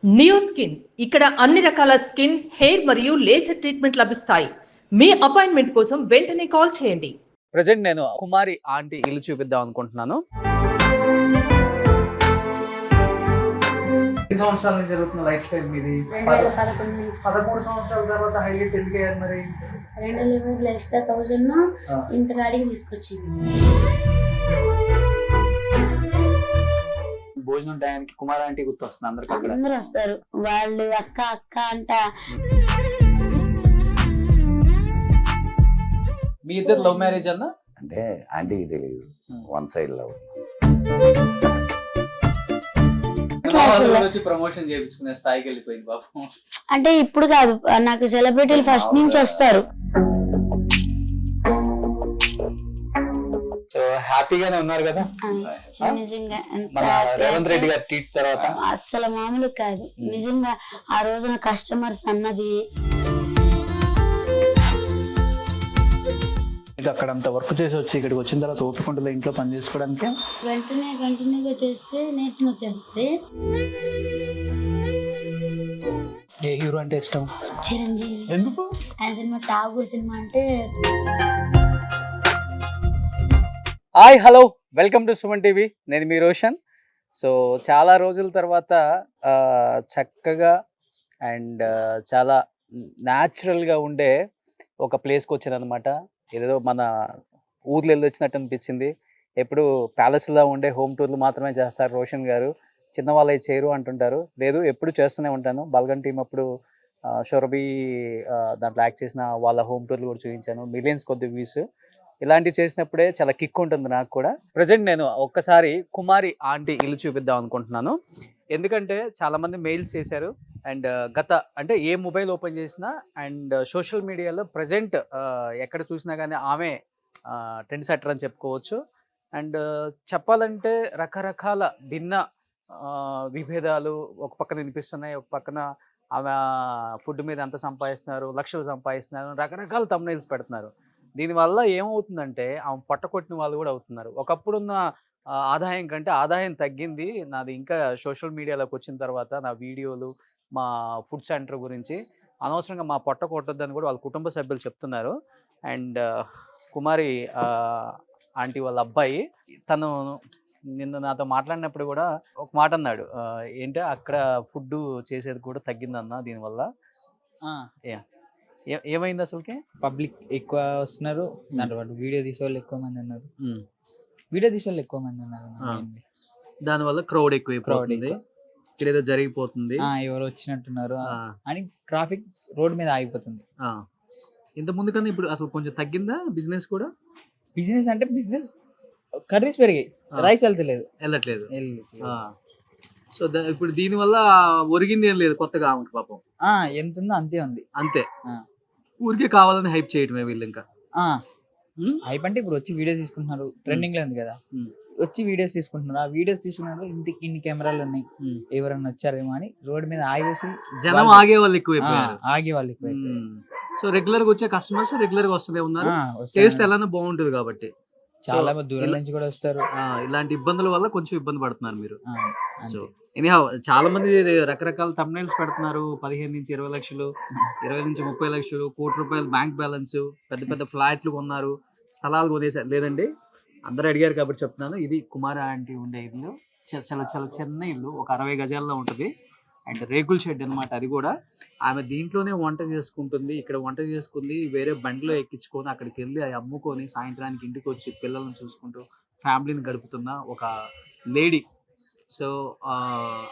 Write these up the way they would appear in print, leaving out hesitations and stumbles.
Neo skin ఇక్కడ అన్ని రకాల స్కిన్, హెయిర్ మరియు లేజర్ ట్రీట్మెంట్ లభిస్తాయి. మీ అపాయింట్మెంట్ కోసం వెంటనే కాల్ చేయండి. ప్రెజెంట్ నేను కుమారి ఆంటీ ఇల్లు చూపిద్దాం అనుకుంటున్నాను. ఎన్ని సంవత్సరాల నుంచి జరుగుతున్న లైఫ్ స్టైల్ మీది? 13 సంవత్సరాల తర్వాత హైలైట్ ఎందుకు అయ్యారు మరి? 2020 ఎక్స్ట్రా 1000 ఇంత గాడికి తీసుకొచ్చింది. భోజనం టయానికి కుమారి ఆంటీ గుర్తు వస్తుంది అందరికి. అందరూ వస్తారు, వాళ్ళు అక్క అక్క అంట. మీ ఇద్దరు లవ్ మ్యారేజ్ అన్న? అంటే ఆంటీకి తెలియదు, వన్ సైడ్ లవ్. వచ్చి ప్రమోషన్ చేయించుకునే స్థాయికి వెళ్ళిపోయింది పాపం. అంటే ఇప్పుడు కాదు, నాకు సెలబ్రిటీలు ఫస్ట్ నుంచి వస్తారు. సో హ్యాపీగానే ఉన్నారు కదా నిజంగా మన రేవంత్ రెడ్డి గారి ట్వీట్ తర్వాత? అస్సలు మామూలు కాదు నిజంగా. ఆ రోజున కస్టమర్స్ అన్నది అక్కడ అంత వర్క్ చేసి వచ్చి ఇక్కడికి వచ్చిన తర్వాత ఓపికంటుంది ఇంట్లో పని చేసుకోవడానికి. వెంటనే కంటిన్యూగా చేస్తే నేర్చుకుని వచ్చేస్తే. ఏ హీరో అంటే ఇష్టం? చిరంజీవి. ఎందుకు? ఆయన సినిమా ఠాగూర్ సినిమా అంటే. Hi hello, welcome to Suman TV. నేను మీ రోషన్. సో చాలా రోజుల తర్వాత చక్కగా అండ్ చాలా న్యాచురల్గా ఉండే ఒక ప్లేస్కి వచ్చాను అనమాట. ఏదో మన ఊర్లో వెళ్ళి వచ్చినట్టు అనిపించింది. ఎప్పుడు ప్యాలెస్లో ఉండే హోమ్ టూర్లు మాత్రమే చేస్తారు రోషన్ గారు, చిన్నవాళ్ళు చేయరు అంటుంటారు. లేదు, ఎప్పుడు చేస్తూనే ఉంటాను. బల్గన్ టీం అప్పుడు షొరబీ దాంట్లో యాక్ట్ చేసిన వాళ్ళ హోమ్ టూర్లు కూడా చూపించాను. మిలియన్స్ కొద్ది వ్యూస్. ఇలాంటివి చేసినప్పుడే చాలా కిక్ ఉంటుంది నాకు కూడా. ప్రజెంట్ నేను ఒక్కసారి కుమారి ఆంటీ ఇల్లు చూపిద్దాం అనుకుంటున్నాను. ఎందుకంటే చాలామంది మెయిల్స్ చేశారు అండ్ అంటే ఏ మొబైల్ ఓపెన్ చేసినా అండ్ సోషల్ మీడియాలో ప్రజెంట్ ఎక్కడ చూసినా కానీ ఆమె ట్రెండ్ సెట్టర్ అని చెప్పుకోవచ్చు. అండ్ చెప్పాలంటే రకరకాల భిన్న విభేదాలు ఒక పక్కన వినిపిస్తున్నాయి, ఒక పక్కన ఆమె ఫుడ్ మీద ఎంత సంపాదిస్తున్నారు, లక్షలు సంపాదిస్తున్నారు, రకరకాల థంబ్నెయిల్స్ పెడుతున్నారు. దీనివల్ల ఏమవుతుందంటే ఆమె పట్టకొట్టిన వాళ్ళు కూడా అవుతున్నారు. ఒకప్పుడున్న ఆదాయం కంటే ఆదాయం తగ్గింది నాది. ఇంకా సోషల్ మీడియాలోకి వచ్చిన తర్వాత నా వీడియోలు, మా ఫుడ్ సెంటర్ గురించి అనవసరంగా మా పొట్ట కొట్టొద్దని కూడా వాళ్ళ కుటుంబ సభ్యులు చెప్తున్నారు. అండ్ కుమారి ఆంటీ వాళ్ళ అబ్బాయి తను నిన్న నాతో మాట్లాడినప్పుడు కూడా ఒక మాట అన్నాడు, ఏంటంటే అక్కడ ఫుడ్ చేసేది కూడా తగ్గిందన్న దీనివల్ల. ఏమైంది అసలుకి? పబ్లిక్ ఎక్కువ వస్తున్నారు, దాంట్లో పాటు వీడియో తీసేవాళ్ళు ఎక్కువ మంది ఉన్నారు. వీడియో తీసేవాళ్ళు ఎక్కువ మంది ఉన్నారు. దానివల్ల క్రౌడ్ ఎక్కువైపోతుంది, ఇక్కడ ఏదో జరిగిపోతుంది, ఎవరు వచ్చినట్టున్నారు అని ట్రాఫిక్ రోడ్ మీద ఆగిపోతుంది. ఇంత ముందు కన్నా ఇప్పుడు అసలు కొంచెం తగ్గిందా బిజినెస్ కూడా? బిజినెస్ అంటే బిజినెస్ కర్రీస్ పెరిగాయి, రైస్ వెళ్ళట్లేదు. సో ఇప్పుడు దీని వల్ల ఒరిగింది ఏం లేదు కొత్తగా ఆమెకు పాపం. ఎంత ఉందో అంతే ఉంది. అంతే, ఊరికే కావాలని హైప్ చేయటమే వీళ్ళు. ఇంకా హైప్ అంటే ఇప్పుడు వచ్చి వీడియోస్ తీసుకుంటున్నారు, ట్రెండింగ్ లో ఉంది కదా, వచ్చి వీడియోస్ తీసుకుంటున్నారు. ఆ వీడియోస్ తీసుకున్నారు, ఇన్ని కెమెరాలు ఉన్నాయి, ఎవరన్నా వచ్చారేమో అని రోడ్ మీద ఆగేసి జనం ఆగేవాళ్ళు ఎక్కువైపోయారు. ఆగేవాళ్ళు. సో రెగ్యులర్ గా వచ్చే కస్టమర్స్ రెగ్యులర్ గా వస్తూనే ఉన్నారు. టేస్ట్ ఎలానో బాగుంటుంది కాబట్టి చాలా దూరం నుంచి కూడా వస్తారు. ఇలాంటి ఇబ్బందుల వల్ల కొంచెం ఇబ్బంది పడుతున్నారు మీరు. సో ఎనీహౌ చాలా మంది రకరకాల థంబ్నెయిల్స్ పెడుతున్నారు. 15 నుంచి 20 లక్షలు, 20 నుంచి 30 లక్షలు, ₹1,00,00,000 బ్యాంక్ బ్యాలెన్స్, పెద్ద పెద్ద ఫ్లాట్లు కొన్నారు, స్థలాలు కొనేసారు. లేదండి, అందరూ అడిగారు కాబట్టి చెప్తున్నాను. ఇది కుమారి ఆంటీ ఉండే ఇల్లు. చాలా చాలా చిన్న ఇల్లు, ఒక 60 గజాల్లో ఉంటుంది. అండ్ రేకుల షెడ్ అనమాట అది కూడా. ఆమె దీంట్లోనే వంట చేసుకుంటుంది. ఇక్కడ వంట చేసుకుంది, వేరే బండిలో ఎక్కించుకొని అక్కడికి వెళ్ళి అవి అమ్ముకొని సాయంత్రానికి ఇంటికి వచ్చి పిల్లలను చూసుకుంటూ ఫ్యామిలీని గడుపుతున్న ఒక లేడీ. సో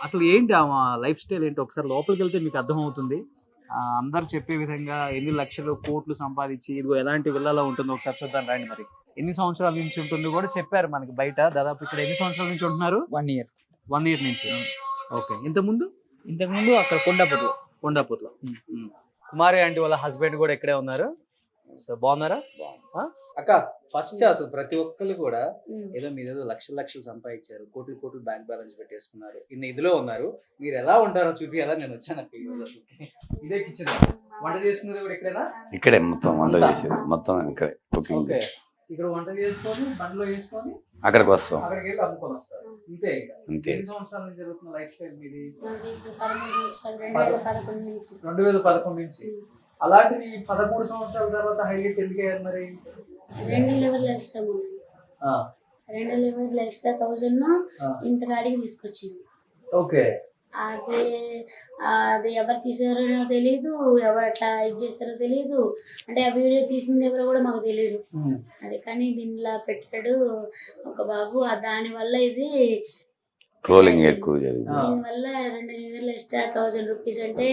అసలు ఏంటి ఆమె లైఫ్ స్టైల్ ఏంటి ఒకసారి లోపలికి వెళ్తే మీకు అర్థమవుతుంది. అందరు చెప్పే విధంగా ఎన్ని లక్షలు కోట్లు సంపాదించి ఇదిగో ఎలాంటి విల్లాలో ఉంటుందో ఒకసారి చూద్దాం రండి. మరి ఎన్ని సంవత్సరాల నుంచి ఉంటుంది కూడా చెప్పారు మనకి బయట. దాదాపు ఇక్కడ ఎన్ని సంవత్సరాల నుంచి ఉంటున్నారు? 1 year. 1 year నుంచి. ఓకే. ఇంతకుముందు అక్కడ కొండాపూర్లో కుమారి ఆంటీ వాళ్ళ హస్బెండ్ కూడా ఇక్కడే ఉన్నారు. సో బాగున్నారా అక్క? ఫస్ట్ అసలు ప్రతి ఒక్కరు కూడా ఏదో మీరేదో లక్షలు సంపాదించారు, కోట్లు బ్యాంక్ బ్యాలెన్స్ పెట్టేసుకున్నారు, ఇదిలో ఉన్నారు. మీరు ఎలా ఉంటారో చూపియాలా నేను వచ్చాను. ఇదే కిచెన్, వంట చేసుకున్నది కూడా ఇక్కడేనా? ఇక్కడే మొత్తం వంట చేసేది మొత్తం ఇక్కడే. ఇక్కడ వంట చేసుకొని బండిలో వేసుకొని అక్కడికి వస్తాం, అక్కడికి వెళ్ళి అమ్ముకొని వస్తారు. ఇంతే ఇంకా. అంతే. ఎన్ని సంవత్సరాల నుంచి జరుగుతున్న లైఫ్ స్టైల్ మీది? మాది ఇప్పుడు 13 సంవత్సరాలు 2011 నుంచి 2011 నుంచి. అలాంటిది 13 సంవత్సరాల తర్వాత హైలైట్ ఎందుకు అయ్యారు మరి? 2 లెవెల్ ఎక్స్ట్రా ఉంది. ఆ, 2 లెవెల్ ఎక్స్ట్రా 1000 ఆ, ఇంత కాడికి తీసుకొచ్చింది. ఓకే. అది అది ఎవరు తీసారో నాకు తెలియదు, ఎవరు అట్లా ఇది చేస్తారో తెలియదు. అంటే ఆ వీడియో తీసింది ఎవరో కూడా మాకు తెలియదు. ఉమ్, అది కానీ దీనిలా పెట్టాడు ఒక బాబు. దానివల్ల ఇది ట్రోలింగ్ ఎక్కువ జరిగింది. దీనివల్ల 2 లెవెల్ ఎక్స్ట్రా 1000 రూపీస్ అంటే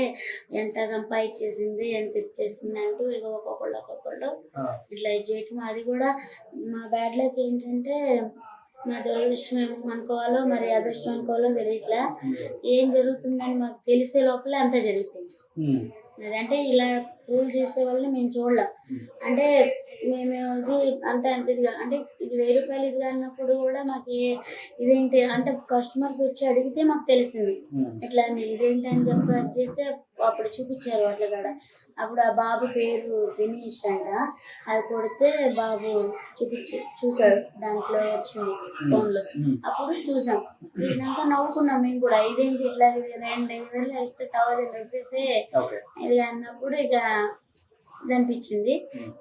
ఎంత సంపాదించేసింది, ఎంత ఇచ్చేసింది అంటూ ఇక ఒక్కొక్కళ్ళు ఆ, ఇట్లా ఇది చేయటం. అది కూడా మా బ్యాడ్ లక్ ఏంటంటే మా దురదృష్టం ఏమో అనుకోవాలో మరి అదృష్టం అనుకోవాలో తెలియట్లా. ఏం జరుగుతుందని మాకు తెలిసే లోపలే అంతా జరిగిపోయింది. ఉమ్, అదంటే ఇలా రూల్ చేసే వాళ్ళని మేము చూడలేం. అంటే మేము ఇది అంటే అంత ఇదిగా అంటే ఇది 1000 రూపాయలు ఇది అన్నప్పుడు కూడా మాకు ఇదేంటి అంటే కస్టమర్స్ వచ్చి అడిగితే మాకు తెలిసింది ఉమ్, ఇట్లా అని ఇదేంటి అని చెప్పి అది చేస్తే అప్పుడు చూపించారు అట్లా కూడా. అప్పుడు ఆ బాబు పేరు దినేష్ అంట. అది కొడితే బాబు చూసాడు, దాంట్లో వచ్చింది ఫోన్లో. అప్పుడు చూసాం, చూసినాక నవ్వుకున్నాం మేము కూడా. ఇదేంటి ఇట్లా ఇది 2000 ఇస్తే 1000 రూపీసే ఓకే. ఇది అన్నప్పుడు ఇక ఇది అనిపించింది.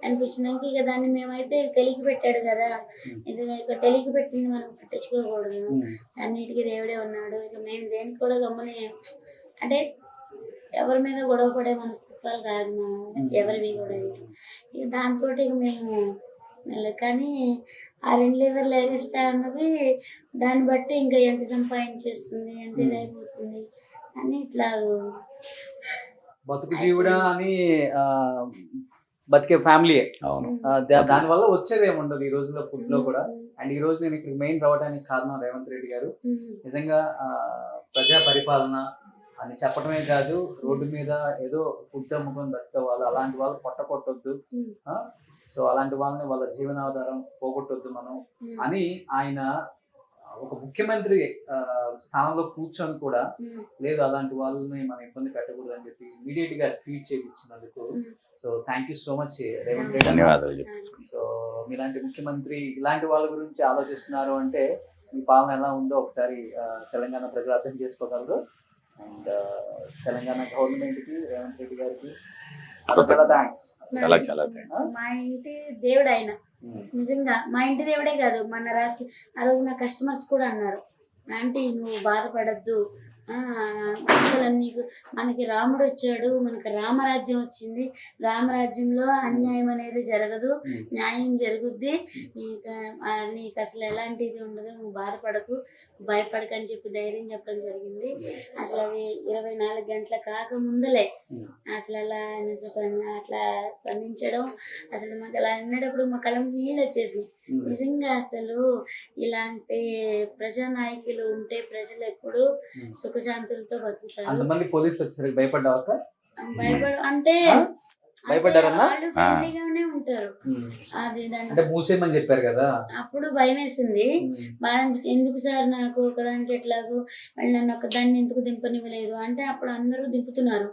అనిపించినాక ఇక దాన్ని మేమైతే తెలికి పెట్టాడు కదా, ఇది ఇక తెలికి పెట్టింది మనం పట్టించుకోకూడదు, అన్నిటికీ దేవుడే ఉన్నాడు. ఇక మేము దేనికి కూడా గమ్ముని అంటే ఎవరి మీద గొడవ పడే మనస్తత్వాలు కాదు మా ఎవరివి కూడా. ఇక దాంతో ఇక మేము కానీ ఆ 2 లెవెల్ ఎక్స్ట్రా అన్నది దాన్ని బట్టి ఇంకా ఎంత సంపాదించేస్తుంది, ఎంత ఇదైపోతుంది అని ఇట్లా బతుకు జీవుడా అని బతికే ఫ్యామిలీ. అవును. దాని వల్ల వచ్చేది ఏముండదు ఈ రోజుల్లో ఫుడ్ లో కూడా. అండ్ ఈ రోజు నేను ఇక్కడ మెయిన్ రావడానికి కారణం రేవంత్ రెడ్డి గారు. నిజంగా ప్రజా పరిపాలన అని చెప్పడమే కాదు, రోడ్డు మీద ఏదో ఫుడ్ అమ్ముకొని బతికే వాళ్ళు, అలాంటి వాళ్ళు పొట్ట కొట్టొద్దు, సో అలాంటి వాళ్ళని వాళ్ళ జీవనాధారం పోగొట్టొద్దు మనం అని ఆయన ఒక ముఖ్యమంత్రి స్థానంలో కూర్చొని కూడా లేదు అలాంటి వాళ్ళని మనం ఇబ్బంది పెట్టకూడదు అని చెప్పి ఇమీడియట్ గా ట్వీట్ చేయించినందుకు so thank you so much Revanth Reddy. ధన్యవాదాలు. సో మీలాంటి ముఖ్యమంత్రి ఇలాంటి వాళ్ళ గురించి ఆలోచిస్తున్నారు అంటే మీ పాలన ఎలా ఉందో ఒకసారి తెలంగాణ ప్రజలు అర్థం చేసుకోగలరు. అండ్ తెలంగాణ గవర్నమెంట్ కి రేవంత్ రెడ్డి గారికి చాలా థ్యాంక్స్. చాలా చాలా థ్యాంక్స్. మా ఇంటి దేవుడు ఆయన. నిజంగా మా ఇంటి దేవుడే కాదు, మన రాష్ట్ర ఆ రోజు నా కస్టమర్స్ కూడా అన్నారు, ఆంటీ నువ్వు బాధపడద్దు, అసలు నీకు మనకి రాముడు వచ్చాడు, మనకి రామరాజ్యం వచ్చింది, రామరాజ్యంలో అన్యాయం అనేది జరగదు, న్యాయం జరుగుద్ది, నీకు అసలు ఎలాంటిది ఉండదు, నువ్వు బాధపడకు, భయపడకు అని చెప్పి ధైర్యం చెప్పడం జరిగింది. అసలు అది 24 గంటల కాక ముందలే అసలు అలా అట్లా స్పందించడం, అసలు మాకు అలా అన్నప్పుడు మా కళ్ళ నీళ్ళు వచ్చేసి నిజంగా అసలు ఇలాంటి ప్రజానాయకులు ఉంటే ప్రజలు ఎప్పుడు సుఖశాంతులతో బతుకుతారు. అంతమంది పోలీసులు వచ్చేసరికి భయపడ్డాక అంటే భయపడ్డారన్నా వాళ్ళు ఫ్రెండ్లీగానే ఉంటారు. అది అంటే మూసేయమని చెప్పారు కదా, అప్పుడు భయం వేసింది, బాధ అనిపించింది. ఎందుకు సార్ నాకు ఒకదానికి ఎట్లాగో మళ్ళీ నన్ను ఒకదాన్ని ఎందుకు దింపనివ్వలేదు అంటే అప్పుడు అందరూ దింపుతున్నారు,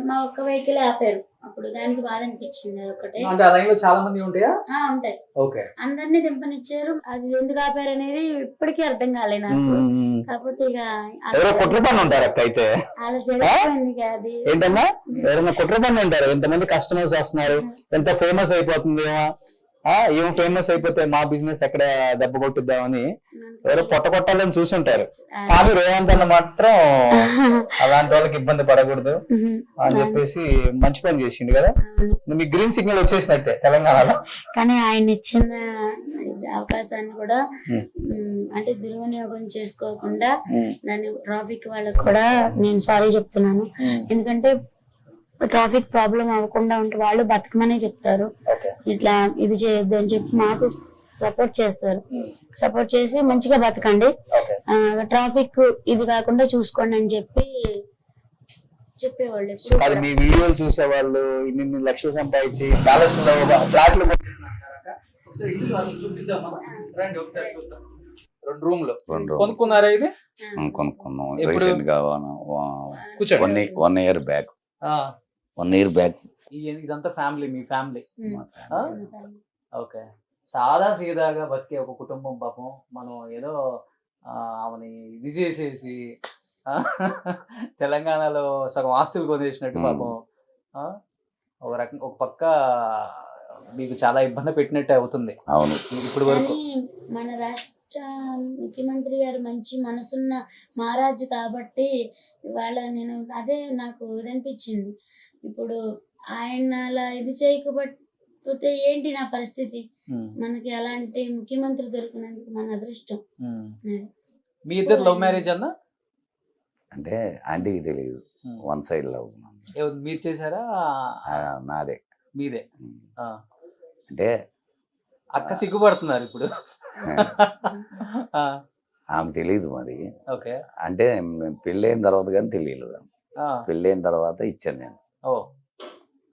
మా ఒక్క వెహికల్ ఆపారు. అప్పుడు దానికి బాధ అనిపించింది. అదొకటే. అంటే ఆ లైన్ లో చాలా మంది ఉంటాయా? ఉంటాయి. ఓకే. అందరినీ దింపనిచ్చారు. అది ఎందుకు ఆపారు అనేది ఇప్పటికీ అర్థం కాలేదు నాకు. కాకపోతే ఇక కుట్రపని ఉంటారు అక్క అయితే అలా జరిగిపోయింది. అది ఏంటన్నా ఎవరైనా కుట్రపని ఉంటారు, ఎంతమంది కస్టమర్స్ వస్తున్నారు, ఎంత ఫేమస్ అయిపోతుంది ఏం ఫేమస్ అయిపోతే మా బిజినెస్ ఎక్కడ దెబ్బ కొట్టిద్దామని ఎవరో కొట్టాలని చూసుంటారు. కానీ రేవంత్ అన్న మాత్రం అలాంటి వాళ్ళకి ఇబ్బంది పడకూడదు అని చెప్పేసి మంచి పని చేసిండు కదా. మీకు గ్రీన్ సిగ్నల్ వచ్చేసినట్టే తెలంగాణలో. కానీ ఆయన ఇచ్చిన అవకాశాన్ని కూడా అంటే దుర్వినియోగం చేసుకోకుండా దాన్ని ట్రాఫిక్ వాళ్ళకి కూడా నేను సారీ చెప్తున్నాను. ఎందుకంటే ట్రాఫిక్ ప్రాబ్లం అవ్వకుండా ఉంటే వాళ్ళు బతకమనే చెప్తారు, ఇట్లా ఇది చేయొద్దు అని చెప్పి మాకు సపోర్ట్ చేస్తారు. సపోర్ట్ చేసి మంచిగా బతకండి, ట్రాఫిక్ ఇది కాకుండా చూసుకోండి అని చెప్పి చెప్పేవాళ్ళు. అది మీ వీడియోలు చూసేవాళ్ళు ఇన్ని లక్షలు సంపాదించి ప్యాలెస్ లో ఫ్లాట్లు రెండు రూమ్ లో కొనుక్కున్నారా? ఇది కొనుక్కున్నాం రీసెంట్ గా కూర్చోండి. 1 year బ్యాక్. 1 year back. ఇదంతా ఫ్యామిలీ, మీ ఫ్యామిలీ. ఓకే. సాదా సీదాగా బతికే ఒక కుటుంబం పాపం మనం ఏదో ఆమెని ఇది చేసేసి తెలంగాణలో సగం ఆస్తులు కొనేసినట్టు పాపం ఒక రకం ఒక పక్క మీకు చాలా ఇబ్బంది పెట్టినట్టు అవుతుంది అవును. ఇప్పుడు వరకు. కానీ మన రాష్ట్ర ముఖ్యమంత్రి గారు మంచి మనసున్న మహారాజు కాబట్టి ఇవాళ నేను అదే నాకు ఇదనిపించింది. ఇప్పుడు ఆయన అలా ఇది చేయకపోతే ఏంటి నా పరిస్థితి? మనకి అలాంటి ముఖ్యమంత్రి దొరికినందుకు మన అదృష్టం. మీ ఇద్దరు లవ్ మ్యారేజ్ అన్నా? అంటే ఆంటీకి తెలియదు, వన్ సైడ్ లవ్. మీరు చేశారా? నాదే. మీదే. అంటే అక్క సిగ్గుపడుతున్నారు ఇప్పుడు. ఆమె తెలియదు మరి. ఓకే. అంటే పెళ్ళైన తర్వాత కానీ తెలియలేదు. పెళ్ళైన తర్వాత ఇచ్చాను నేను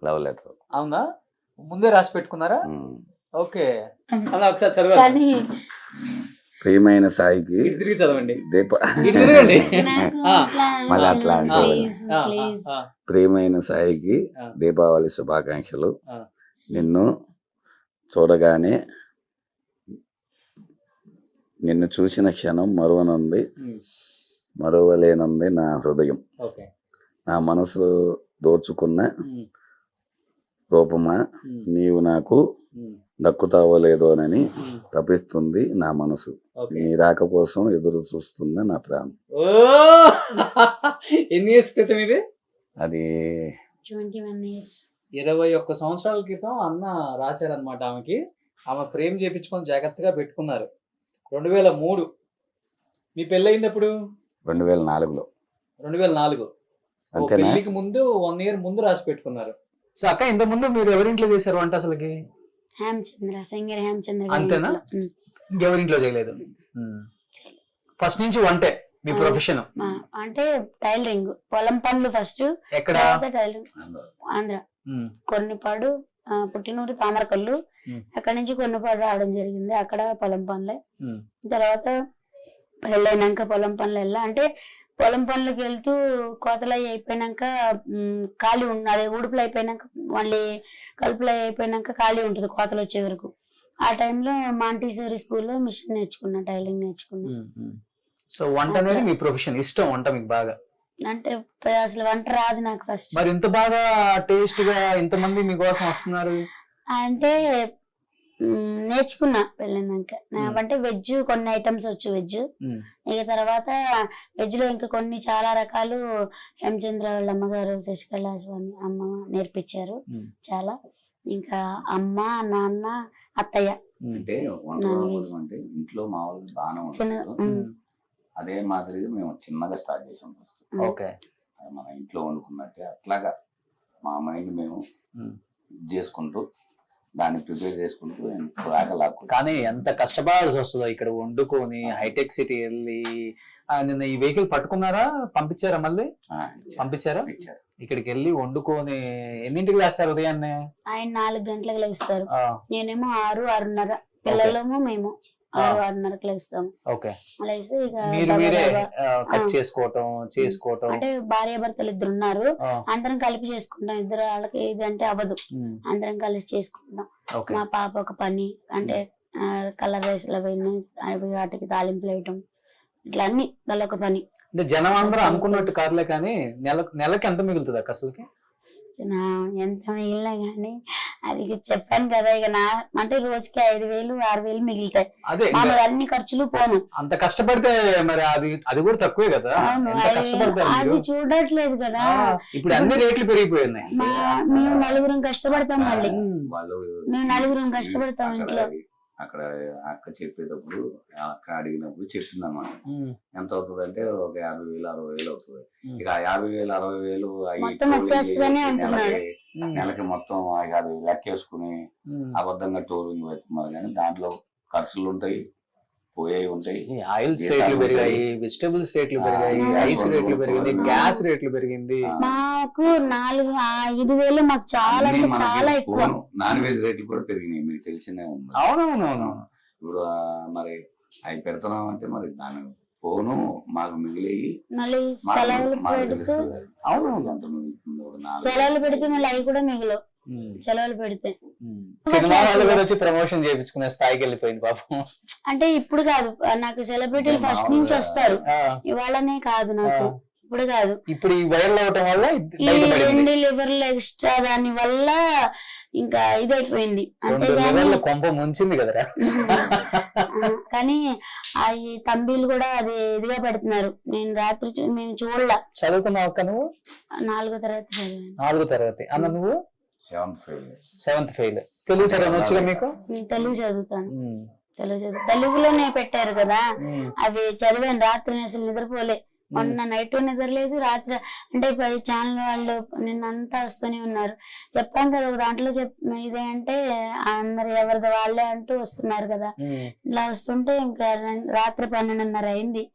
లవ్ లెటర్. అవునా? ముందే రాసి పెట్టుకున్నారా? ఓకే. అలా ఒకసారి చదవండి. కానీ ప్రియమైన సాయికి తిరిగి చదవండి. మళ్ళీ అట్లా అంటే ప్రియమైన సాయికి దీపావళి శుభాకాంక్షలు. నిన్ను చూడగానే నిన్ను చూసిన క్షణం మరువలేనుంది నా హృదయం. నా మనసు దోచుకున్న రూపమా, నీవు నాకు దక్కుతావో లేదోనని తపిస్తుంది నా మనసు. నీ రాక కోసం ఎదురు చూస్తున్న నా ప్రాణం. ఎన్ని ఇయర్స్ క్రితం ఇది? అది 21 years. 21 సంవత్సరాల క్రితం అన్న రాశారనమాట ఆమెకి. ఆమె ఫ్రేమ్ చేయించుకొని జాగ్రత్తగా పెట్టుకున్నారు. 2003. మీ పెళ్ళయింది ఎప్పుడు? 2004లో. 2004. అంతేనా? పెళ్లికి ముందు 1 year ముందు రాసి పెట్టుకున్నారు. సో అక్క, ఇంత ముందు మీరు ఎవరింట్లో చేశారు వంట అసలుకి? హేమచంద్ర, సింగర్ హేమచంద్ర. అంతేనా? ఇంకెవరింట్లో చేయలేదు? ఫస్ట్ నుంచి వంటే మీ ప్రొఫెషన్? అంటే టైలరింగ్, పొలం పనులు ఫస్ట్. ఎక్కడ? టైలరింగ్ ఆంధ్ర, కొన్నిపాడు, పుట్టినూరు తామరకల్లు. అక్కడ నుంచి కొన్నిపాడు రావడం జరిగింది. అక్కడ పొలం పనులే. తర్వాత పెళ్ళైనాక పొలం పనులు వెళ్ళా. అంటే పొలం పనులకు వెళ్తూ కోతలు అయిపోయినాక ఖాళీ అదే ఊడుపులు అయిపోయినాక మళ్ళీ కలుపులు అయిపోయినాక ఖాళీ ఉంటుంది కోతలు వచ్చే వరకు. ఆ టైంలో మాంటిసోరీ స్కూల్లో మిషన్ నేర్చుకున్నా, టైలరింగ్ నేర్చుకున్నా. సో వంట అనేది మీ ప్రొఫెషన్, ఇష్టం వంట మీకు బాగా? అంటే అసలు వంట రాదు నాకు ఫస్ట్. మరి ఇంత బాగా టేస్ట్ గా ఇంతమంది మీకోసం వస్తున్నారు అంటే నేర్చుకున్నా పెళ్ళినాక. అంటే వెజ్ కొన్ని ఐటమ్స్ వచ్చు వెజ్. ఇక తర్వాత వెజ్ లో ఇంకా కొన్ని చాలా రకాలు హేమచంద్ర వాళ్ళ అమ్మగారు శశికళ స్వామి అమ్మ నేర్పించారు చాలా. ఇంకా అమ్మ, నాన్న, అత్తయ్య. అంటే ఇంట్లో మామూలుగా బాగానే ఉంటుంది. అదే మాదిరిగా మేము చిన్నగా స్టార్ట్ చేసాం ఫస్ట్. ఓకే. మన ఇంట్లో వండుకున్నట్టే అట్లాగా మా మైండ్ మేము చేసుకుంటూ దాన్ని ప్రిపేర్ చేసుకుంటూ బాగా లాక్కు. కానీ ఎంత కష్టపడాల్సి వస్తుందో ఇక్కడ వండుకొని హైటెక్ సిటీ వెళ్ళి. నిన్న ఈ వెహికల్ పట్టుకున్నారా? పంపించారా? మళ్ళీ పంపించారా? ఇక్కడికి వెళ్ళి వండుకొని ఎన్నింటికి లేస్తారు ఉదయాన్నే? ఆయన 4 గంటలకు లేస్తారు. నేనేమో 6, 6:30. పిల్లలేమో మేము 6, 6:30కి లేస్తాము. లేసి ఇక చేసుకోవటం. అంటే భార్య భర్తలు ఇద్దరు ఉన్నారు, అందరం కలిపి చేసుకుంటాం. ఇద్దరు వాళ్ళకి ఇది అంటే అవ్వదు, అందరం కలిసి చేసుకుంటాం. మా పాప ఒక పని అంటే కలర్ రైస్ వాటికి తాలింపులు వేయటం, ఇట్లా అన్ని ఒక పని. అంటే జనం అందరూ అనుకున్నట్టు కాదులే, కానీ నెలకి ఎంత మిగులుతుంది అక్క అసలుకి? ఎంత మిగిలినా గానీ అది చెప్పాను కదా, ఇక అంటే రోజుకి 5,000, 6,000 మిగులుతాయి. అన్ని ఖర్చులు పోను. అంత కష్టపడితే మరి అది కూడా తక్కువే కదా. అది చూడట్లేదు కదా. ఇప్పుడు అన్ని రేట్లు పెరిగిపోయినాయి. మేము 4 కష్టపడతాం. మళ్ళీ మేము 4 కష్టపడతాం ఇంట్లో. అక్కడ అక్క చెప్పేటప్పుడు అక్క అడిగినప్పుడు చెప్తుంది అన్నమాట. ఎంత అవుతుంది అంటే ఒక 50,000, 60,000 అవుతుంది. ఇక 50,000, 60,000 నెలకి మొత్తం అది లెక్కేసుకుని అబద్ధంగా టోలింగ్ పెట్టుకున్నారు. కానీ దాంట్లో ఖర్చులు ఉంటాయి, పోయేవి ఉంటాయి. ఆయిల్స్ రేట్లు పెరిగాయి, వెజిటబుల్స్ రేట్లు పెరిగాయి, ఐస్ రేట్లు పెరిగింది, గ్యాస్ రేట్లు పెరిగింది. మాకు 4-5,000 మాకు చాలా అంటే చాలా ఎక్కువ. నాన్ వెజ్ రేట్లు కూడా పెరిగినాయి, మీకు తెలిసినే ఉంది. అవునవునవును. ఇప్పుడు మరి అవి పెడుతున్నాం అంటే మరి దాని పోను మాకు మిగిలి మళ్ళీ సెలవులు పెడితే సెలవులు పెడితే మళ్ళీ అవి కూడా మిగిలవు. సెలవులు పెడితే. సినిమా వాళ్ళు కూడా వచ్చి ప్రమోషన్ చేయించుకునే స్థాయికి వెళ్ళిపోయింది పాపం. అంటే ఇప్పుడు కాదు, నాకు సెలబ్రిటీలు ఫస్ట్ నుంచి వస్తారు, ఇవాళనే కాదు నాకు, ఇప్పుడు కాదు. ఇప్పుడు ఈ వైరల్ అవటం వల్ల ఈ 2 లివర్లు ఎక్స్ట్రా దాని వల్ల ఇంకా ఇదైపోయింది అంతేగాని కొంప ముంచింది కదరా. కానీ ఆ ఈ తంబీలు కూడా అది ఇదిగా పెడుతున్నారు. నేను రాత్రి మేము చూడలా. చదువుకున్నావు అక్క నువ్వు? 4వ తరగతి చదివాను. 4వ తరగతి. అన్న నువ్వు? 7th fail. తెలుగు చదవడం వచ్చుగా మీకు? తెలుగు చదువుతాను. తెలుగులోనే పెట్టారు కదా, అవి చదివాను. రాత్రి అసలు నిద్రపోలే, మొన్న నైట్ నిద్రలేదు, రాత్రి అంటే ఛానల్ వాళ్ళు నిన్నంతా వస్తూనే ఉన్నారు. చెప్పాం కదా ఒక దాంట్లో ఇదే అంటే అందరు ఎవరిది వాళ్ళే అంటూ వస్తున్నారు కదా. ఇలా వస్తుంటే ఇంకా రాత్రి 12:30 అయింది.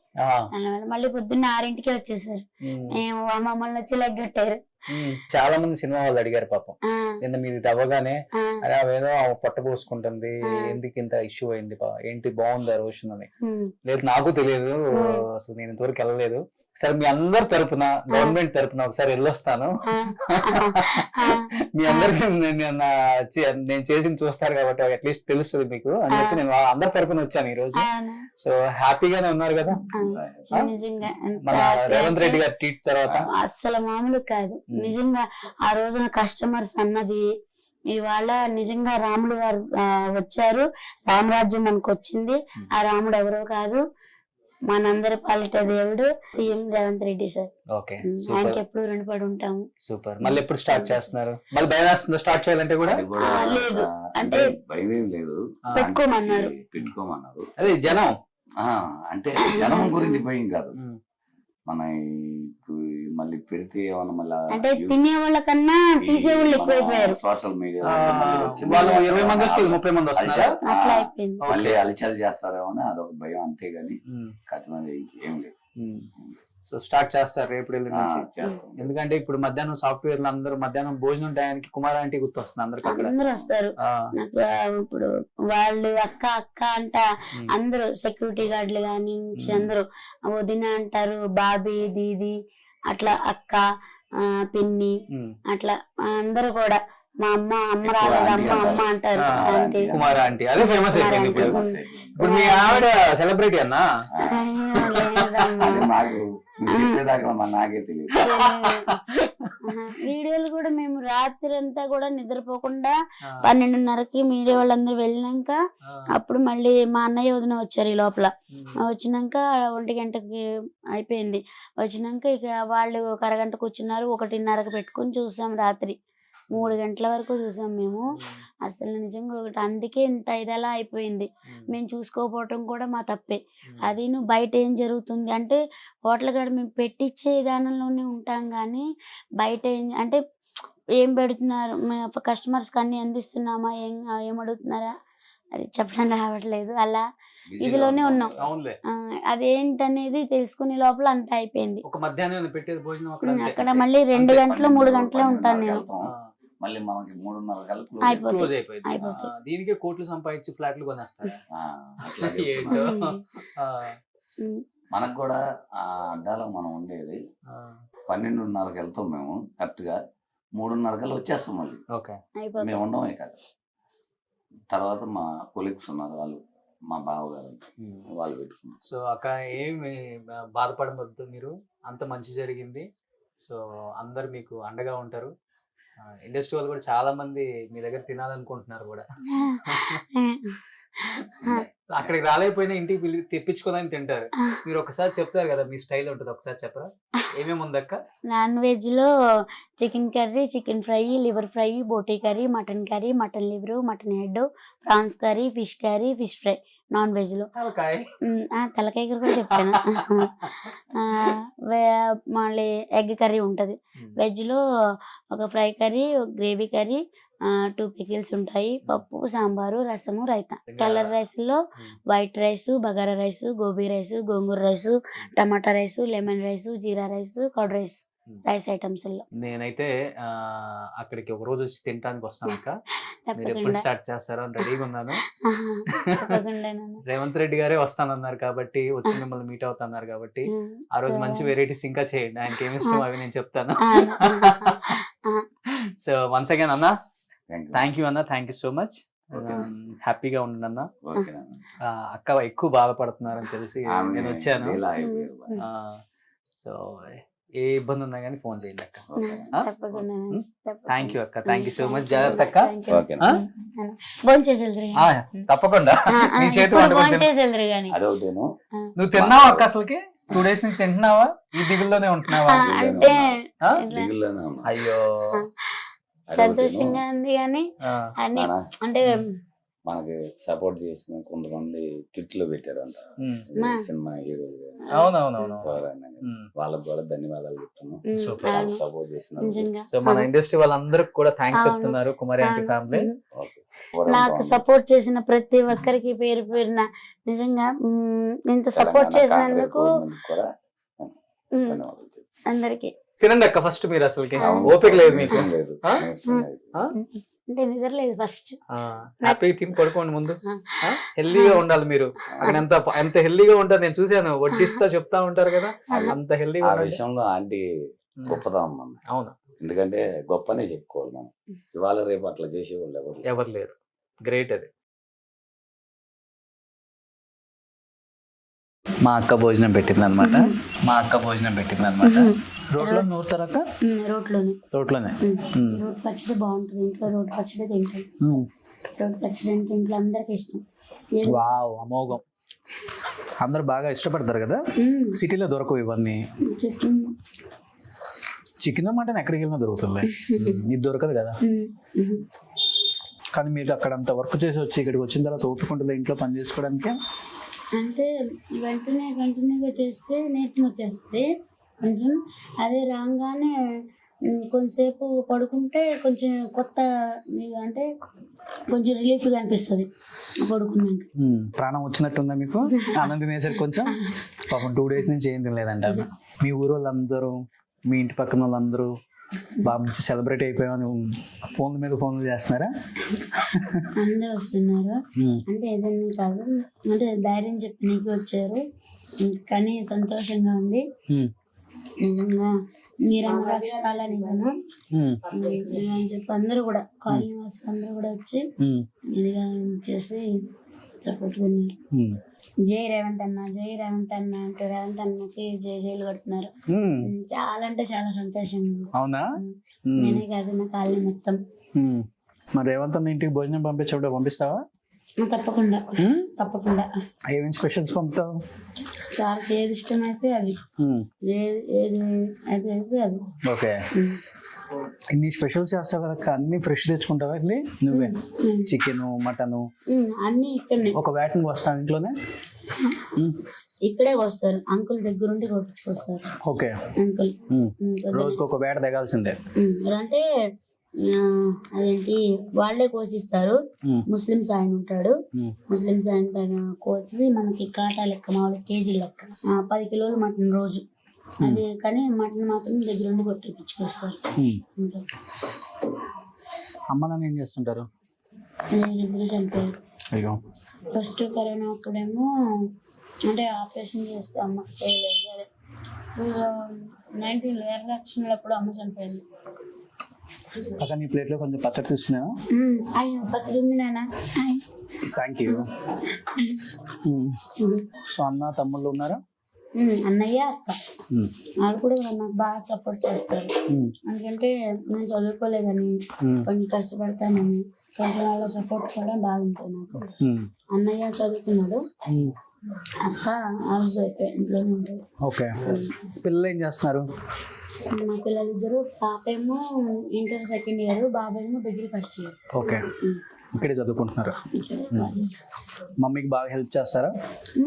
మళ్ళీ పొద్దున్న 6ంటికే వచ్చేసారు. మమ్మల్ని వచ్చి లెగ్గట్టారు. చాలా మంది సినిమా వాళ్ళు అడిగారు పాపం, నిన్న మీది తవ్వగానే అరే అవేదో పొట్ట పోసుకుంటుంది, ఎందుకు ఇంత ఇష్యూ అయింది, ఏంటి బాగుందా రోషన్ అని. లేదు నాకు తెలియదు, అసలు నేను ఇంతవరకు వెళ్ళలేదు. సరే మీ అందరి తరపున, గవర్నమెంట్ తరపున ఒకసారి వెళ్ళొస్తాను, మీ అందరికి నేను చేసి చూస్తారు కాబట్టి అట్లీస్ట్ తెలుస్తుంది మీకు అని చెప్పి నేను అందరి తరపున వచ్చాను ఈ రోజు. సో హ్యాపీగానే ఉన్నారు కదా మన రేవంత్ రెడ్డి గారి ట్వీట్ తర్వాత? అస్సలు మామూలు కాదు నిజంగా. ఆ రోజున కస్టమర్స్ అన్నది ఇవాళ నిజంగా రాముడు గారు వచ్చారు, రామరాజ్యం మనకు వచ్చింది. ఆ రాముడు ఎవరో కాదు, మనందరి పాలిట దేవుడు సీఎం రేవంత్ రెడ్డి సార్. ఆయనకి ఎప్పుడు రుణపడి ఉంటాము. సూపర్. మళ్ళీ ఎప్పుడు స్టార్ట్ చేస్తున్నారు? మళ్ళీ భయం వేస్తుందో స్టార్ట్ చేయాలంటే కూడా? లేదు, అంటే భయం లేదు, పెట్టుకోమన్నారు. అదే జనం అంటే జనం గురించి భయం కాదు, మన మళ్ళీ పెడితే ఏమన్నా మళ్ళీ అంటే తినే వాళ్ళకన్నా తీసే వాళ్ళు ఎక్కువైపోయారు. సోషల్ మీడియా వాళ్ళు 20 మంది వస్తే 30 మంది వస్తున్నారు, అట్లా అయిపోయింది. మళ్ళీ అలచల్ చేస్తారేమో అని అదొక భయం, అంతేగాని కఠినది ఏం లేదు. సో స్టార్ట్ చేస్తారు రేపు నుంచి. ఎందుకంటే ఇప్పుడు మధ్యాహ్నం సాఫ్ట్వేర్ అందరూ మధ్యాహ్నం భోజనం టయానికి కుమార్ ఆంటీ గుర్తు వస్తుంది అందరికి. అందరూ వస్తారు నాకు. ఇప్పుడు వాళ్ళు అక్క అక్క అంట, అందరూ సెక్యూరిటీ గార్డులు కానీ అందరూ వదిన అంటారు, బాబీ దీది అట్లా, అక్క పిన్ని అట్లా అందరూ కూడా. మా అమ్మ రాలేదు, అమ్మ అంటారు. కుమార్ ఆంటీ అదే ఫేమస్ అయిపోయింది ఇప్పుడు. ఇప్పుడు మీ ఆవిడ సెలబ్రిటీ అన్నా? నాకే తెలియదు. వీడియోలు కూడా మేము రాత్రి అంతా కూడా నిద్రపోకుండా 12:30కి మీడియా వాళ్ళందరూ వెళ్ళినాక అప్పుడు మళ్ళీ మా అన్నయ్య వదిన వచ్చారు. ఈ లోపల వచ్చినాక 1 గంటకి అయిపోయింది. వచ్చినాక ఇక వాళ్ళు 1 అరగంట కూర్చున్నారు, 1:30కి పెట్టుకుని చూసాం. రాత్రి 3 గంటల వరకు చూసాం మేము. అసలు నిజంగా ఒకటి అందుకే ఇంత ఇదలా అయిపోయింది. మేము చూసుకోకపోవటం కూడా మా తప్పే. అది బయట ఏం జరుగుతుంది అంటే హోటల్ కాడ మేము పెట్టించే విధానంలోనే ఉంటాం, కానీ బయట అంటే ఏం పెడుతున్నారు, కస్టమర్స్కి అన్ని అందిస్తున్నామా, ఏం అడుగుతున్నారా అది చెప్పడం రావట్లేదు. అలా ఇదిలోనే ఉన్నాం. అదేంటనేది తెలుసుకునే లోపల అంత అయిపోయింది. అక్కడ మళ్ళీ 2 గంటలు 3 గంటలే ఉంటాను నేను. మళ్ళీ మనకి 3:30 అయిపోతుంది. దీనికే కోట్లు సంపాదించి ఫ్లాట్లు కొనేస్తారు. మనకు కూడా ఆ అడ్డాలో మనం ఉండేది 12:30కి వెళ్తాం మేము, కరెక్ట్ గా 3:30 వచ్చేస్తాం మళ్ళీ. మేము ఉండమే కాదు. తర్వాత మా కొలీగ్స్ ఉన్నారు, వాళ్ళు మా బావగారు, వాళ్ళు పెట్టుకున్నారు. సో అక్క ఏమి బాధపడవద్దు, మీరు అంత మంచి జరిగింది. సో అందరు మీకు అండగా ఉంటారు. ఇండస్ట్రీ వాళ్ళు కూడా చాలా మంది మీ దగ్గర తినాలనుకుంటున్నారు కూడా. అక్కడికి రాలేకపోయినా ఇంటికి తెప్పించుకోదని తింటారు. మీరు ఒకసారి చెప్తారు కదా మీ స్టైల్ ఉంటుంది, ఒకసారి చెప్పరా ఏమేమి ఉందక్క? నాన్ వెజ్ లో chicken curry, chicken fry, liver fry, బోటీ curry, mutton liver, mutton head, prawns curry, fish fry. Non veg లో తలకాయ కర్రీ కూడా చెప్పాను. మళ్ళీ ఎగ్ కర్రీ ఉంటది. వెజ్ లో ఒక fry curry, gravy curry, 2 pickles ఉంటాయి, పప్పు, సాంబారు, రసము, రైతా. కలర్ రైస్ లో white rice, bagara rice, gobi rice, gongura rice, tomato rice, lemon rice, jeera rice, curd rice items లో. నేనైతే అక్కడికి ఒక రోజు వచ్చి తినడానికి వస్తాను అక్క. మీరు ఎప్పుడు స్టార్ట్ చేస్తారో అని రెడీగా ఉన్నాను. రేవంత్ రెడ్డి గారే వస్తానన్నారు కాబట్టి వచ్చి మిమ్మల్ని మీట్ అవుతున్నారు కాబట్టి ఆ రోజు మంచి వెరైటీస్ ఇంకా చేయండి. ఆయనకి ఏమి ఇష్టం అవి నేను చెప్తాను. సో వన్స్ అగైన్ అన్న థ్యాంక్ యూ అన్న, థ్యాంక్ యూ సో మచ్. హ్యాపీగా ఉండండి అన్న. ఓకే అక్క ఎక్కువ బాధపడుతున్నారని తెలిసి నేను వచ్చాను. సో ఏ ఇబ్బంది ఉన్నా కానీ ఫోన్ చేయండి అక్క. తప్పకుండా థ్యాంక్ యూ అక్క, థ్యాంక్ యూ సో మచ్. జాగ్రత్త అక్క. ఓకేనా భోంచేసేద్దరు తప్పకుండా నీ చేతి వంట పెట్టాను. భోంచేసేద్దరు కానీ అదొకటేను. నువ్వు తిన్నావా అక్క? అసలుకి 2 days నుంచి తింటున్నావా? ఈ దిగుల్లోనే ఉంటున్నావా? అంటే ఆ? దిగుల్లోనే ఉన్నా. అయ్యో సంతోషంగా ఉంది కానీ అన్ని నానా, అంటే మనకి సపోర్ట్ చేసిన కొంతమంది కిట్లు పెట్టారంట మా. సినిమా హీరోలు. అవునవునవును. వాళ్ళకి కూడా ధన్యవాదాలు చెప్తాను. సూపర్. అవును. సపోర్ట్ చేసిన నిజంగా సో మన ఇండస్ట్రీ వాళ్ళందరికి కూడా థ్యాంక్స్ అవును. చెప్తున్నారు కుమారి ఆంటీ అవును. ఫ్యామిలీ. నాకు సపోర్ట్ చేసిన ప్రతి ఒక్కరికి పేరు పేరున నిజంగా ఇంత సపోర్ట్ చేసినందుకు అందరికి తినండి అక్క ఫస్ట్ మీరు. అసలుకి అవును. ఓపిక లేదు మీకు. లేదు. ఆ? అంటే నిద్రలేదు ఫస్ట్. హ్యాపీగా తిని పడుకోండి ముందు. హెల్దీగా ఉండాలి మీరు. అక్కడ ఎంత హెల్దీగా ఉంటారు నేను చూసాను. వడ్డిస్తా చెప్తా ఉంటారు కదా, అంత హెల్దీగా ఆ ఉండాలి. విషయంలో ఆంటీ గొప్పదనం మనం. అవును, ఎందుకంటే గొప్పనే చెప్పుకోవాలి మనం. ఇవాళ రేపు అట్లా చేసేవాళ్ళు ఎవరు లేరు. ఎవరు లేరు. గ్రేట్ అది. మా అక్క భోజనం పెట్టింది అనమాట. రోడ్లో నూరుతారు అక్క? రోట్లోనే రోడ్లోనే. రోడ్ పచ్చడి బాగుంటుంది. ఇంట్లో రోడ్ పచ్చడి తింటాం. రోడ్ పచ్చడి అంటే ఇంట్లో అందరికి ఇష్టం. వావ్, అమోఘం. అందరు బాగా ఇష్టపడతారు కదా. సిటీలో దొరకవు ఇవన్నీ. చికెన్ మటన్ ఎక్కడికి వెళ్ళినా దొరుకుతుంది, ఇది దొరకదు కదా. కానీ మీరు అక్కడ అంత వర్క్ చేసి వచ్చి ఇక్కడికి వచ్చిన తర్వాత ఓపికంటుంది ఇంట్లో పని చేసుకోవడానికి. అంటే కంటిన్యూగా చేస్తే నీరసం వచ్చేస్తుంది కొంచెం. అదే రాగానే కొంచెంసేపు పడుకుంటే కొంచెం కొత్త అంటే కొంచెం రిలీఫ్గా అనిపిస్తుంది పడుకున్నాక. ప్రాణం వచ్చినట్టుందా మీకు? ఆనందం తినేసరికి కొంచెం. పాపం 2 days నుంచి ఏం తినలేదంట. మీ ఊరు వాళ్ళందరూ, మీ ఇంటి పక్కన వాళ్ళందరూ బాగా మంచి సెలబ్రేట్ అయిపోయామని ఫోన్ల మీద ఫోన్లు చేస్తున్నారా? అందరు వస్తున్నారు. అంటే ఏదైనా కాదు, అంటే ధైర్యం చెప్పి నీకు వచ్చారు. కానీ సంతోషంగా ఉంది నిజంగా. మీరన్న అక్షరాల నిజము అని చెప్పి అందరూ కూడా కాలనీ వాసులు అందరూ కూడా వచ్చి ఇదిగా చేసి సపోర్ట్కున్నారు. జై రేవంత్ అన్న, జై రేవంత్ అన్న అంటే రేవంత్ అన్నకి జైలు కొడుతున్నారు. చాలా అంటే చాలా సంతోషంగా. అవునా? నేనే కాదు, నా కాలనీ మొత్తం. మరి రేవంత్ అన్న ఇంటికి భోజనం పంపించేప్పుడు పంపిస్తావా? తప్పకుండా తప్పకుండా. ఏమేమి స్పెషల్స్ పంపుతావు? చాలా ఏది ఇష్టం అయితే అది, ఏది అది అయితే అది. ఓకే. ఇన్ని స్పెషల్స్ చేస్తావు కదా, అన్ని ఫ్రెష్ తెచ్చుకుంటావా? ఇది నువ్వే చికెన్ మటన్ అన్ని ఇక్కడనే. ఒక వేటను వస్తాను ఇంట్లోనే? ఇక్కడే వస్తారు, అంకుల్ దగ్గరుండి కొట్టుకొస్తారు. ఓకే. అంకుల్ రోజుకి ఒక వేట దిగాల్సిందే. అంటే అదేంటి వాళ్ళే కోసిస్తారు. ముస్లిమ్స్ ఆయన ఉంటాడు, ముస్లిమ్స్ ఆయన కోసి మనకి కాటా లెక్క మామూలు కేజీ లెక్క 10 కిలోలు మటన్ రోజు. అది కానీ మటన్ మాత్రం దగ్గరుండి కొట్టించుకొస్తారు. అమ్మ నాన్న ఏం చేస్తుంటారు? ఇద్దరు చనిపోయారు. అయ్యో. ఫస్ట్ కరోనా అప్పుడేమో అంటే ఆపరేషన్ చేస్తే అమ్మ చేయలేదు. అదే 19 ఎలక్షన్లు అప్పుడు అమ్మ చనిపోయింది. అక్కడ నీ ప్లేట్లో కొంచెం పచ్చడి తీసుకున్నాను. అయ్యో పచ్చడి ఉంది నాన్న. Thank you. సో అన్న తమ్ముళ్ళు ఉన్నారా? అన్నయ్య అక్క వాళ్ళు కూడా నాకు బాగా సపోర్ట్ చేస్తారు. ఎందుకంటే నేను చదువుకోలేదని కొంచెం కష్టపడతానని కొంచెం వాళ్ళ సపోర్ట్ కూడా బాగుంటుంది నాకు. అన్నయ్య చదువుకున్నాడు, అక్క హౌస్ వైఫ్ ఇంట్లోనే ఉంటుంది. ఓకే. పిల్లలు ఏం చేస్తున్నారు? మా పిల్లలిద్దరు, పాపేమో ఇంటర్ 2nd year, బాబేమో డిగ్రీ 1st year. ఓకే. ఇక్కడే చదువుకుంటున్నారు. మమ్మీకి బాగా హెల్ప్ చేస్తారా?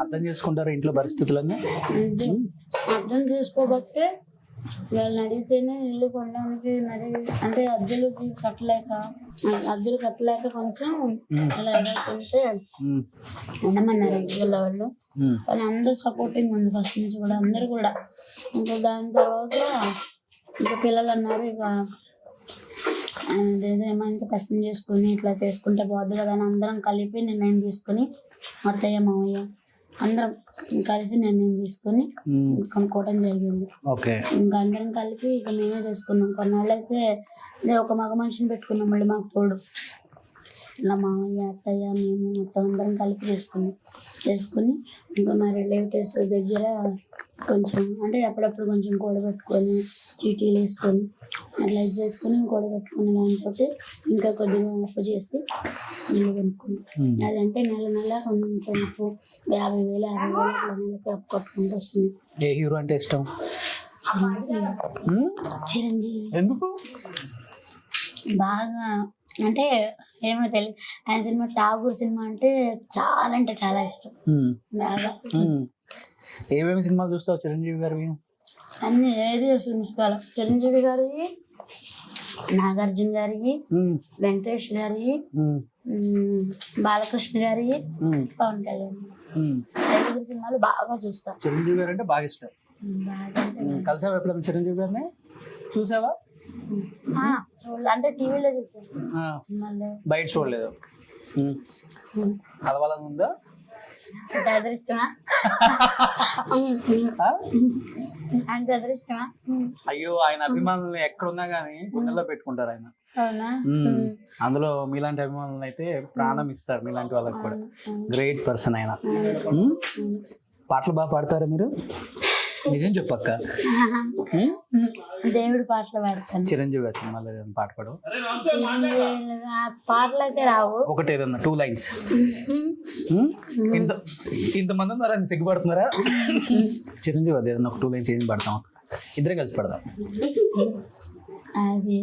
అర్థం చేసుకుంటారా ఇంట్లో పరిస్థితులన్నీ? అర్థం చేసుకోబట్టే వాళ్ళని అడిగితేనే ఇల్లు కొనడానికి మరి అంటే అద్దెలు కట్టలేక కొంచెం అలా ఎదుర్కొంటే ఉండమన్నారు ఇంట్లో వాళ్ళు. కానీ అందరూ సపోర్టింగ్ ఉంది ఫస్ట్ నుంచి కూడా, అందరు కూడా. ఇంకా దాని తర్వాత ఇంకా పిల్లలు అన్నారు ఇక ఏమో ఇంకా కష్టం చేసుకుని ఇట్లా చేసుకుంటే పోద్ది కదా అని అందరం కలిపి నిర్ణయం తీసుకుని అత్తయ్య మామయ్య అందరం కలిసి నిర్ణయం తీసుకొని కొనుక్కోవడం జరిగింది. ఓకే. ఇంకా అందరం కలిపి ఇక మేమే చేసుకున్నాం. కొన్నాళ్ళైతే ఒక మగ మనిషిని పెట్టుకున్నాం మళ్ళీ మాకు తోడు. ఇలా మామయ్య అత్తయ్య మేము మొత్తం అందరం కలిపి చేసుకుని ఇంకా మా రిలేటివ్స్ దగ్గర కొంచెం అంటే అప్పుడప్పుడు కొంచెం కూడబెట్టుకొని చీటీలు వేసుకొని అట్లా ఇది చేసుకొని కూడబెట్టుకునే దాంతో ఇంకా కొద్దిగా అప్పు చేసి ఇల్లు కొనుక్కున్నాం. అదంటే నెల కొంచెం అప్పు 50,000 60,000 అట్లా నెలకి అప్పు కట్టుకుంటూ వస్తుంది. ఏ హీరో అంటే ఇష్టం? చిరంజీవి. ఎందుకు? బాగా అంటే ఏమో తెలియదు, ఆయన సినిమా ఠాగూర్ సినిమా అంటే చాలా ఇష్టం బాగా. ఏమేమి సినిమాలు చూస్తావు చిరంజీవి గారివి? అన్ని ఏది చూసుకోవాలి. చిరంజీవి గారివి, నాగార్జున గారివి, వెంకటేష్ గారివి, బాలకృష్ణ గారివి, పవన్ కళ్యాణ్ ఐదుగురు సినిమాలు బాగా చూస్తాను. చిరంజీవి గారు అంటే బాగా ఇష్టం. బాగా కలిసావా ఎప్పుడైనా చిరంజీవి గారిని? చూసావా? అంటే టీవీలో చూసాను, సినిమాల్లో బయట చూడలేదు. కలవాలని ఉందా? అదృష్టమా అంటే అదృష్టమా? అయ్యో, ఆయన అభిమానులు ఎక్కడున్నా గానీ గుండెల్లో పెట్టుకుంటారు ఆయన. అవునా? అందులో మీలాంటి అభిమానులు అయితే ప్రాణం ఇస్తారు. మీలాంటి వాళ్ళకి కూడా గ్రేట్ పర్సన్ ఆయన. పాటలు బాగా పాడతారా మీరు? నిజం చెప్పక్క. దేవుడి పాటలు పాడతాను. చిరంజీవి గారి సినిమాలో ఏదైనా పాట పాడు. పాటలు అయితే రావు. ఒకటి ఏదన్నా 2 lines. ఇంతమంది ఉన్నారా, సిగ్గుపడుతున్నారా? చిరంజీవి అది ఏదన్నా ఒక 2 lines ఏం పాడతాం, ఇద్దరే కలిసి పడదాం. అది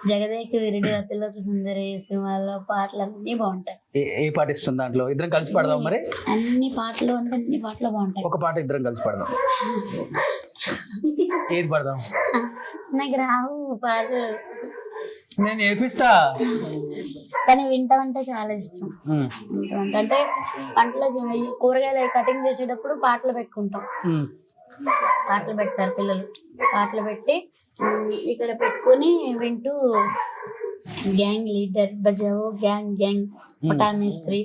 జగదేక వీరుడు అతిలోక సుందరి సినిమాలో పాటలు అన్ని బాగుంటాయి. ఏ పాట ఇష్టం దాంట్లో? ఇద్దరం కలిసి పడదాం మరి. అన్ని పాటలు అంటే అన్ని పాటలు బాగుంటాయి. ఒక పాట ఇద్దరం కలిసి పడదాం. ఏది పడదాం? నాకు రావు పాటలు, నేను నేర్పిస్తా. కానీ వింటామంటే చాలా ఇష్టం. అంటే పంటలో కూరగాయలు కటింగ్ చేసేటప్పుడు పాటలు పెట్టుకుంటాం. పాటలు పెడతారు పిల్లలు, పాటలు పెట్టి ఇక్కడ పెట్టుకొని వింటూ గ్యాంగ్ లీడర్ బజావో గ్యాంగ్ పటామేస్త్రి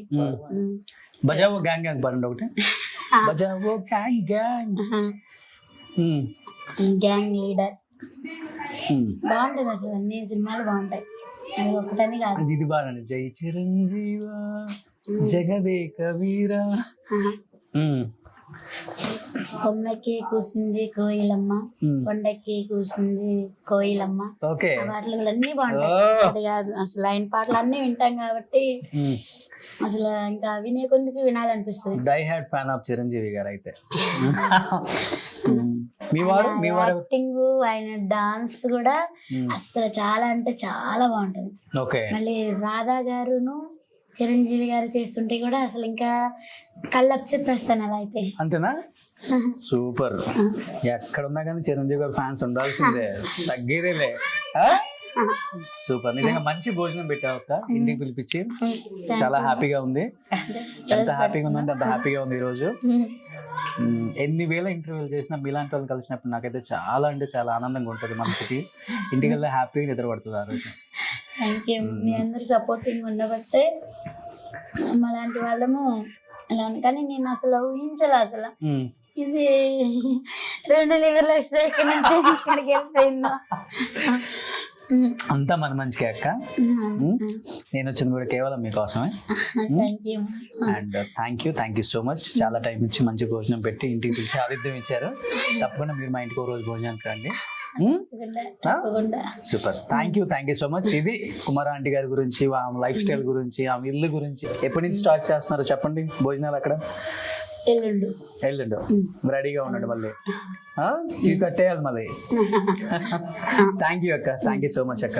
బజావో గ్యాంగ్ పాడండి ఒకటి. బజావో గ్యాంగ్ లీడర్ బాగుంటుంది. అసలు అన్ని సినిమాలు బాగుంటాయి, అది ఒకటని కాదు. ఇది బాగుంది. జై చిరంజీవ జగదేక వీర. కొమ్మకి కూసింది కోయిలమ్మ, కొండకి కూసింది కోయిలమ్మ. పాటలు కూడా అన్ని బాగుంటాయి. కాదు అసలు ఆయన పాటలు అన్ని వింటాం కాబట్టి అసలు ఇంకా వినే కొందుకు వినాలనిపిస్తుంది. Die hard fan of Chiranjeevi గారు అయితే. యాక్టింగ్, ఆయన డాన్స్ కూడా అసలు చాలా అంటే చాలా బాగుంటది. మళ్ళీ రాధా గారును చిరంజీవి గారు చేస్తుంటే కూడా అసలు ఇంకా కళ్ళప్ చెప్పేస్తాను అలా అయితే. అంతేనా? సూపర్. ఎక్కడున్నా కానీ చిరంజీవి గారు ఫ్యాన్స్ ఉండాల్సిందే, తగ్గేదేలే. సూపర్. నిజంగా మంచి భోజనం పెట్టావు అక్క, ఇంటికి పిలిపించి. చాలా హ్యాపీగా ఉంది. ఎంత హ్యాపీగా ఉందంటే అంత హ్యాపీగా ఉంది ఈరోజు. ఎన్ని వేల ఇంటర్వ్యూలు చేసినా మీలాంటి వాళ్ళు కలిసినప్పుడు నాకైతే చాలా అంటే చాలా ఆనందంగా ఉంటుంది మనసుకి. ఇంటికి వెళ్ళి హ్యాపీగా నిద్రపడుతుంది ఆ రోజు. Thank you. మీ అందరు సపోర్టింగ్ ఉండబట్టే అలాంటి వాళ్ళము అలా ఉంది. కానీ నేను అసలు ఊహించలే, అసలు ఇది 2 లీవర్ల స్ట్రైక్ నుంచి ఇక్కడికి వెళ్ళిపోయిందో. అంతా మన మంచిగా అక్క. నేను వచ్చింది కూడా కేవలం మీకోసమే. And thank you so much. చాలా టైం ఇచ్చి మంచి భోజనం పెట్టి ఇంటికి పిలిచి ఆతిథ్యం ఇచ్చారు. తప్పకుండా మీరు మా ఇంటికి ఒక రోజు భోజనానికి రండి. Super. Thank you so much. ఇది కుమార ఆంటీ గారి గురించి, ఆమె లైఫ్ స్టైల్ గురించి, ఆమె ఇల్లు గురించి. ఎప్పటి నుంచి స్టార్ట్ చేస్తున్నారో చెప్పండి భోజనాలు అక్కడ? ఎల్లుండు రెడీగా ఉన్నాడు, మళ్ళీ కట్టేయాలి మళ్ళీ. థ్యాంక్ యూ అక్క. థ్యాంక్ యూ సో మచ్ అక్క.